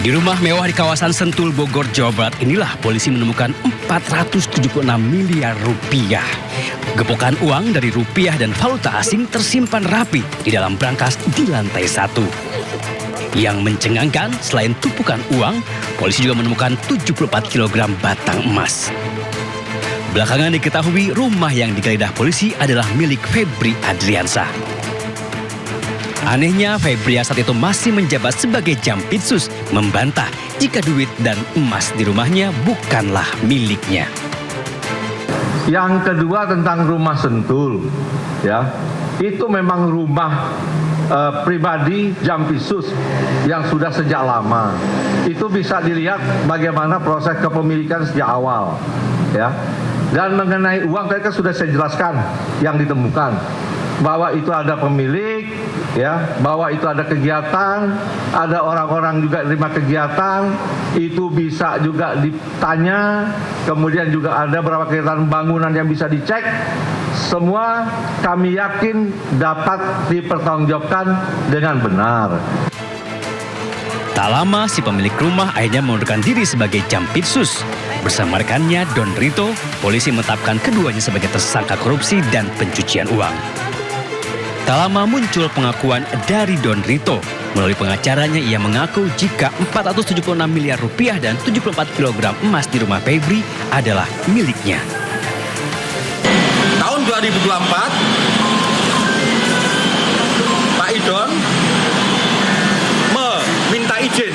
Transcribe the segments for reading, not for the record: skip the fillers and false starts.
Di rumah mewah di kawasan Sentul, Bogor, Jawa Barat inilah polisi menemukan 476 miliar rupiah. Gepokan uang dari rupiah dan valuta asing tersimpan rapi di dalam brankas di lantai 1. Yang mencengangkan, selain tumpukan uang, polisi juga menemukan 74 kg batang emas. Belakangan diketahui rumah yang digeledah polisi adalah milik Febri Adriansah. Anehnya, Febri saat itu masih menjabat sebagai Jampitsus, membantah jika duit dan emas di rumahnya bukanlah miliknya. Yang kedua tentang rumah Sentul, ya, itu memang rumah pribadi Jampitsus yang sudah sejak lama. Itu bisa dilihat bagaimana proses kepemilikan sejak awal, ya. Dan mengenai uang tadi kan sudah saya jelaskan yang ditemukan, bahwa itu ada pemilik, ya, bahwa itu ada kegiatan, ada orang-orang juga terima kegiatan, itu bisa juga ditanya, kemudian juga ada beberapa kegiatan bangunan yang bisa dicek. Semua kami yakin dapat dipertanggungjawabkan dengan benar. Tak lama si pemilik rumah akhirnya mengundurkan diri sebagai Jampitsus. Bersama rekannya Don Rito, polisi menetapkan keduanya sebagai tersangka korupsi dan pencucian uang. Tak lama muncul pengakuan dari Don Rito. Melalui pengacaranya ia mengaku jika 476 miliar rupiah dan 74 kg emas di rumah Febri adalah miliknya. Tahun 2024, Pak Idon meminta izin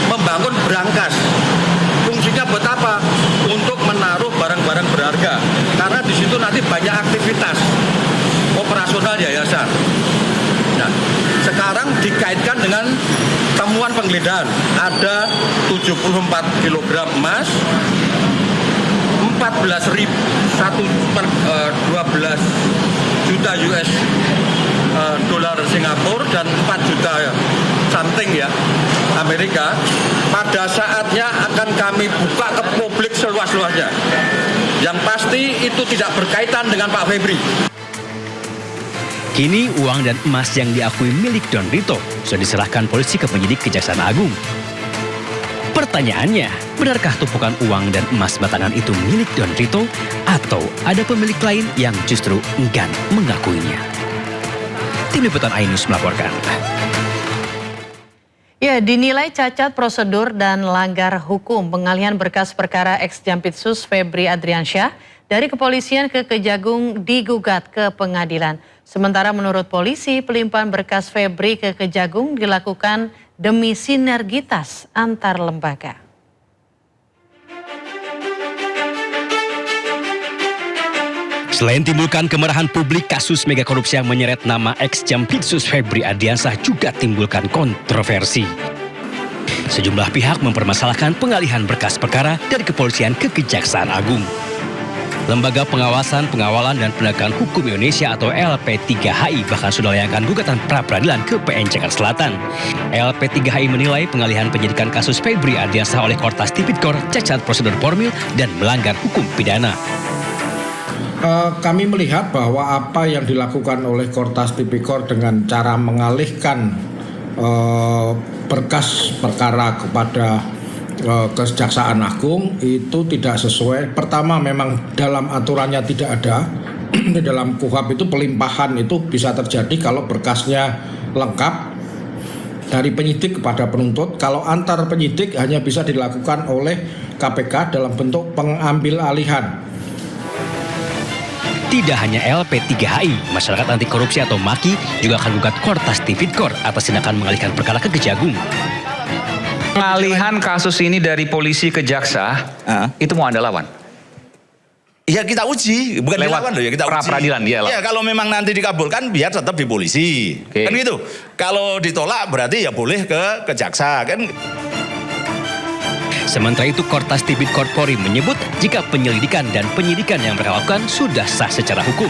membangun brankas. Fungsinya buat apa? Untuk menaruh barang-barang berharga. Karena di situ nanti banyak aktivitas operasional yayasan. Nah, sekarang dikaitkan dengan temuan penggeledahan. Ada 74 kg emas, 12 juta US dolar Singapura dan 4 juta something ya Amerika. Pada saatnya akan kami buka ke publik seluas-luasnya. Yang pasti itu tidak berkaitan dengan Pak Febri. Kini uang dan emas yang diakui milik Don Rito sudah diserahkan polisi ke penyidik Kejaksaan Agung. Pertanyaannya, benarkah tumpukan uang dan emas batangan itu milik Don Rito atau ada pemilik lain yang justru enggan mengakuinya? Tim Liputan iNews melaporkan. Ya, dinilai cacat prosedur dan langgar hukum pengalihan berkas perkara ex-Jampitsus Febri Adriansyah dari kepolisian ke Kejagung digugat ke pengadilan. Sementara menurut polisi, pelimpahan berkas Febri ke Kejagung dilakukan demi sinergitas antar lembaga. Selain timbulkan kemarahan publik, kasus mega korupsi yang menyeret nama ex-Jampitsus Febri Adriansah juga timbulkan kontroversi. Sejumlah pihak mempermasalahkan pengalihan berkas perkara dari kepolisian ke Kejaksaan Agung. Lembaga Pengawasan, Pengawalan, dan Penegakan Hukum Indonesia atau LP3HI bahkan sudah melayangkan gugatan pra-peradilan ke PN Jakarta Selatan. LP3HI menilai pengalihan penyidikan kasus Febri Adriansah oleh Kortas Tipikor cacat prosedur formil dan melanggar hukum pidana. Kami melihat bahwa apa yang dilakukan oleh Kortas Tipikor dengan cara mengalihkan berkas perkara kepada Kejaksaan Agung itu tidak sesuai. Pertama, memang dalam aturannya tidak ada. Di dalam KUHP itu pelimpahan itu bisa terjadi kalau berkasnya lengkap dari penyidik kepada penuntut. Kalau antar penyidik hanya bisa dilakukan oleh KPK dalam bentuk pengambil alihan. Tidak hanya LP3HI, masyarakat anti korupsi atau MAKI juga akan gugat Kortas Tipikor atas tindakan mengalihkan perkara ke Kejagung. Pengalihan kasus ini dari polisi ke jaksa, itu mau Anda lawan? Ya kita uji, bukan lewat dilawan loh ya, kita uji. pra-peradilan, ya kalau memang nanti dikabulkan biar tetap di polisi. Oke. Kan gitu. Kalau ditolak berarti ya boleh ke jaksa kan. Sementara itu, Kortas Tipikor Polri menyebut jika penyelidikan dan penyidikan yang mereka lakukan sudah sah secara hukum.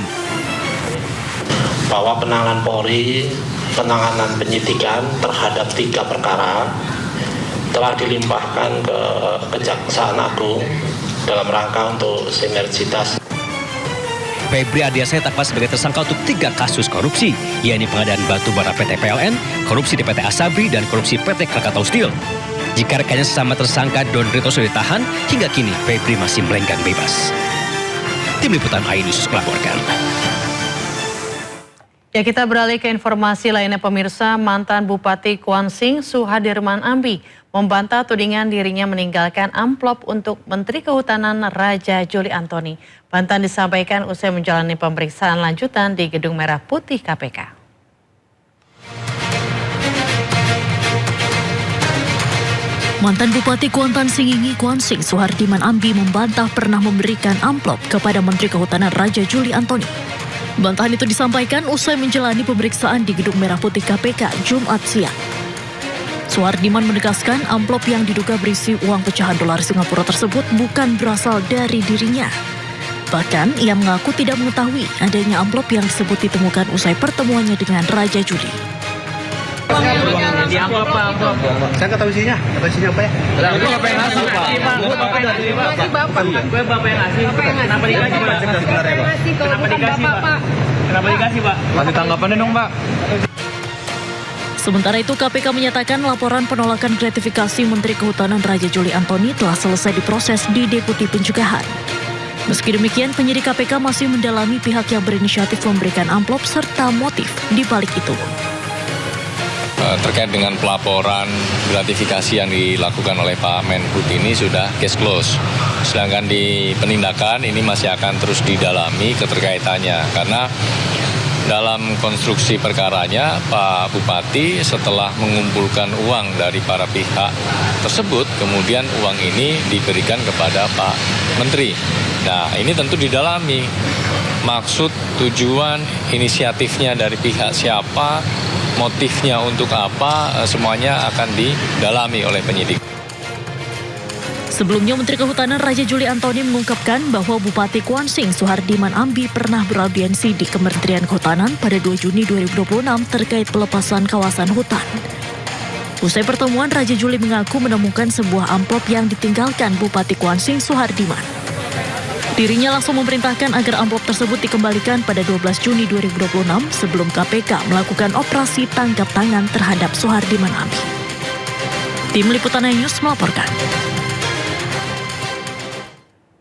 Bahwa penanganan Polri, penanganan penyidikan terhadap 3 perkara telah dilimpahkan ke Kejaksaan Agung dalam rangka untuk sinergitas. Febri Ardiansyah ditetapkan sebagai tersangka untuk 3 kasus korupsi, yakni pengadaan batu bara PT PLN, korupsi di PT Asabri, dan korupsi PT Krakatau Steel. Jika rekannya sesama tersangka Don Rito sudah ditahan, hingga kini Febri masih melenggang bebas. Tim Liputan iNews melaporkan. Ya, kita beralih ke informasi lainnya pemirsa. Mantan Bupati Kuansing Suhadirman Ambi membantah tudingan dirinya meninggalkan amplop untuk Menteri Kehutanan Raja Juli Antoni. Bantahan disampaikan usai menjalani pemeriksaan lanjutan di Gedung Merah Putih KPK. Mantan Bupati Kuantan Singingi Kuansing Suhardiman Ambi membantah pernah memberikan amplop kepada Menteri Kehutanan Raja Juli Antoni. Bantahan itu disampaikan usai menjalani pemeriksaan di Gedung Merah Putih KPK Jumat siang. Suhardiman menegaskan amplop yang diduga berisi uang pecahan dolar Singapura tersebut bukan berasal dari dirinya. Bahkan ia mengaku tidak mengetahui adanya amplop yang disebut ditemukan usai pertemuannya dengan Raja Juli. Di amplop apa? Saya nggak tahu isinya. Apa isinya apa ya? Itu Bapak yang ngasih, Pak. Bapak yang ngasih, Pak. Kenapa dikasih, Pak? Kenapa dikasih, Pak? Kenapa dikasih, Pak? Kasih tanggapannya dong, Pak. Sementara itu KPK menyatakan laporan penolakan gratifikasi Menteri Kehutanan Raja Juli Antoni telah selesai diproses di Deputi Pencegahan. Meski demikian, penyidik KPK masih mendalami pihak yang berinisiatif memberikan amplop serta motif di balik itu. Terkait dengan pelaporan gratifikasi yang dilakukan oleh Pak Menhub ini sudah case close. Sedangkan di penindakan ini masih akan terus didalami keterkaitannya. Karena dalam konstruksi perkaranya Pak Bupati setelah mengumpulkan uang dari para pihak tersebut, kemudian uang ini diberikan kepada Pak Menteri. Nah, ini tentu didalami. Maksud, tujuan, inisiatifnya dari pihak siapa, motifnya untuk apa, semuanya akan didalami oleh penyidik. Sebelumnya, Menteri Kehutanan Raja Juli Antoni mengungkapkan bahwa Bupati Kuansing Suhardiman Ambi pernah beraudiensi di Kementerian Kehutanan pada 2 Juni 2026 terkait pelepasan kawasan hutan. Usai pertemuan, Raja Juli mengaku menemukan sebuah amplop yang ditinggalkan Bupati Kuansing Suhardiman. Dirinya langsung memerintahkan agar amplop tersebut dikembalikan pada 12 Juni 2026 sebelum KPK melakukan operasi tangkap tangan terhadap Suhardiman Ambi. Tim Liputan iNews melaporkan.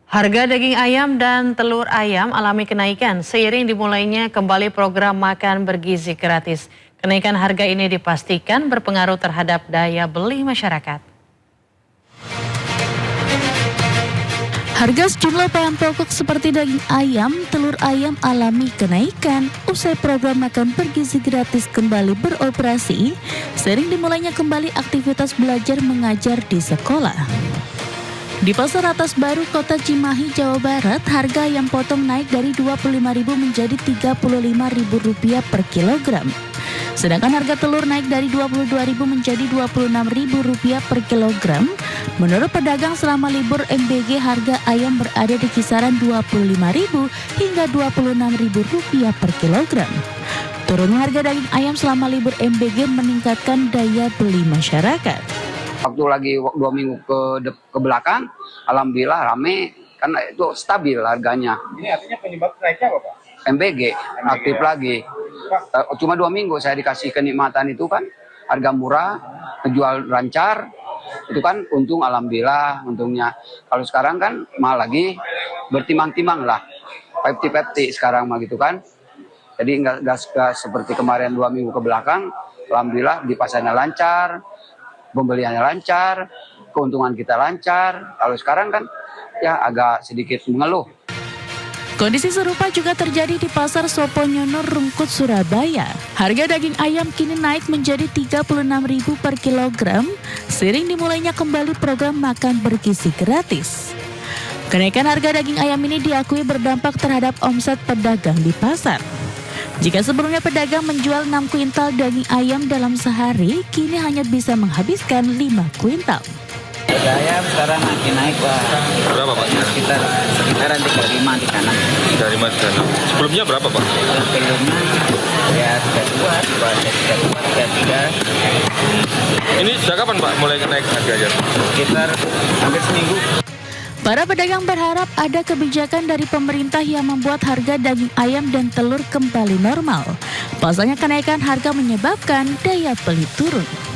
Harga daging ayam dan telur ayam alami kenaikan seiring dimulainya kembali program makan bergizi gratis. Kenaikan harga ini dipastikan berpengaruh terhadap daya beli masyarakat. Harga sejumlah bahan pokok seperti daging ayam, telur ayam alami kenaikan usai program makan bergizi gratis kembali beroperasi, sering dimulainya kembali aktivitas belajar mengajar di sekolah. Di Pasar Atas Baru, Kota Cimahi, Jawa Barat, harga ayam potong naik dari Rp25.000 menjadi Rp35.000 per kilogram. Sedangkan harga telur naik dari Rp22.000 menjadi Rp26.000 per kilogram. Menurut pedagang, selama libur MBG harga ayam berada di kisaran Rp25.000 hingga Rp26.000 per kilogram. Turunnya harga daging ayam selama libur MBG meningkatkan daya beli masyarakat. Waktu lagi 2 minggu ke belakang, alhamdulillah rame, karena itu stabil harganya. Ini artinya penyebab naiknya apa, Pak? MBG aktif lagi. Cuma 2 minggu saya dikasih kenikmatan itu kan, harga murah, jual lancar, itu kan untung, alhamdulillah untungnya. Kalau sekarang kan malah lagi bertimang-timang lah, 50-50 sekarang mah gitu kan. Jadi nggak seperti kemarin 2 minggu ke belakang, alhamdulillah di pasarnya lancar, pembeliannya lancar, keuntungan kita lancar. Kalau sekarang kan ya agak sedikit mengeluh. Kondisi serupa juga terjadi di Pasar Soponyono, Rungkut, Surabaya. Harga daging ayam kini naik menjadi Rp36.000 per kilogram, seiring dimulainya kembali program makan bergizi gratis. Kenaikan harga daging ayam ini diakui berdampak terhadap omset pedagang di pasar. Jika sebelumnya pedagang menjual 6 kuintal daging ayam dalam sehari, kini hanya bisa menghabiskan 5 kuintal. Harga ayam sekarang makin naik, Pak. Berapa, Pak? Sekitaran 35 di sana. 35 di sana. Sebelumnya berapa, Pak? Sebelumnya ya 32, 33. Ini sejak kapan, Pak, mulai naik harganya? Sekitar hampir seminggu. Para pedagang berharap ada kebijakan dari pemerintah yang membuat harga daging ayam dan telur kembali normal. Pasalnya kenaikan harga menyebabkan daya beli turun.